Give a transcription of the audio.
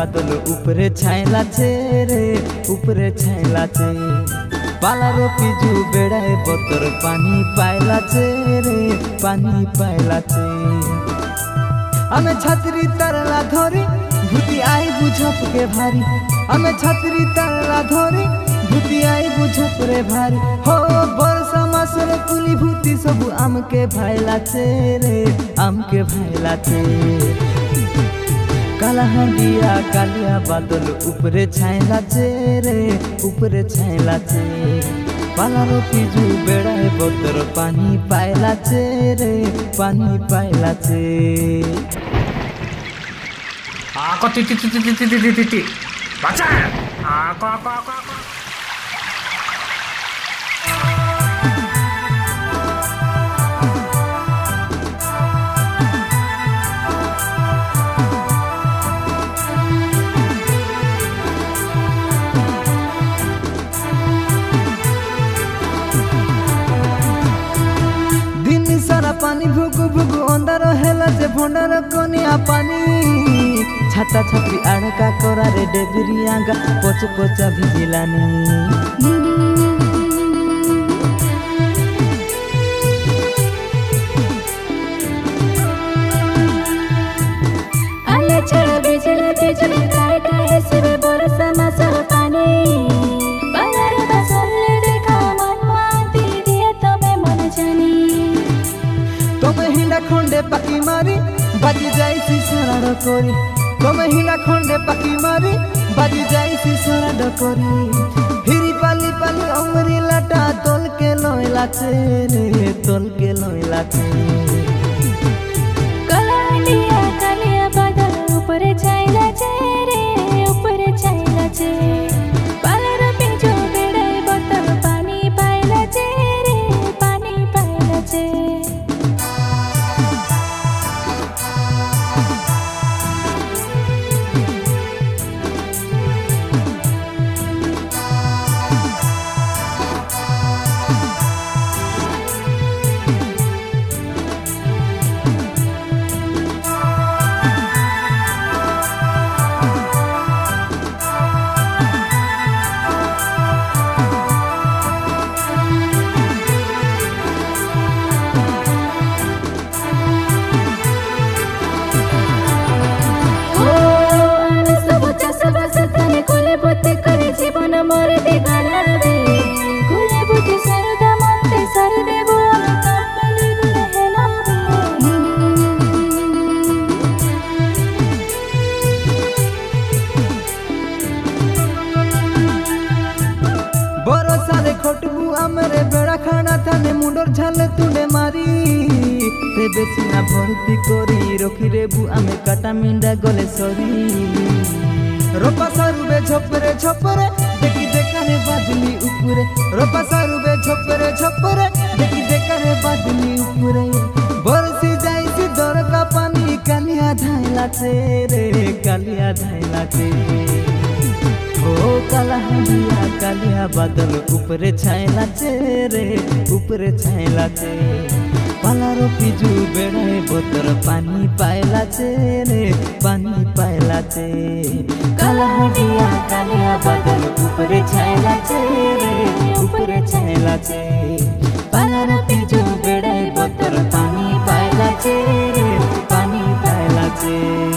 बादल उपरे छाइलाছে रे उपरे छाइलाছে पालारो पिजु बेड़ाए बतर पानी पाइलाছে रे पानी पाइलाছে आमे छतरी तरला धरी भूति आई बुझप के भारी आमे छतरी तरला धरी भूति आई बुझप रे भारी हो बरसा मासर कुली भूति सब आमके भाइलाছে रे आमके भाइलाছে काला हंडिया कालिया बादल उपरे छाइलाছে रे उपरे छाइलाছে पालारो पिजु बेड़ाए बतर पानी पाइलाছে रे पानी पाइलाছে आको T T T T T T T T बचा आको आको आको आको पानी भुगु भुगु अंधार हेला जे भंडार कनिया पानी छाता छात्री आड़का करा रे डेबिरियांगा पोच पोचा भिजिलानी आले छड़ बिजली बिजली लाइट है सिरे बरसा मासर पानी बाजार बसले देखा मन माती दिए तमे मन जानी तमे हिंडा खंडे पाकी मारी बाजी जाइसी सराड करी तमे हिंडा खंडे पाकी मारी बाजी जाइसी सराड करी हिरी पाली पाली अमरी लाटा तोल के लइलाছে रे तोल के लइलाছে काला हंडिया कालिया बादल ऊपर छाइलाছে रे ऊपर छाइलाছে पालारो पिजु बेड़ाए बतर पानी पाइलाছে रे पानी पाइलाছে जीवन मोर दिगाला रे कुले बुद्धि सरदा मनते सर देबो कमली गुले हेला बरसा रे खटबू हमरे बेड़ा खाना थाने मुंडर झाले तुने मारी ते बेसिना भर्ती करी रखी रेबू आमे काटा मिंडा गले सरी रोपा सारुबे झोपरे झोपरे देखी देखाने बादली ऊपरे रोपा सारुबे झोपरे झोपरे देखी देखाने बादली ऊपरे बरसी जाइसी दरका पानी कालिया धाइलाছে रे कालिया धाइलाছে ओ काला हंडिया कालिया बादल ऊपरे छाइलाছে रे ऊपरे छाइलाছে पालारो पिजु बेड़ाए बतर पानी पाइलाছে रे पानी पाइलाছে काला हंडिया कालिया बादल ऊपरे छाइलाছে रे ऊपरे छाइलाছে पालारो पिजु बेड़ाए बतर पानी पाइलाছে रे पानी पाइलाছে।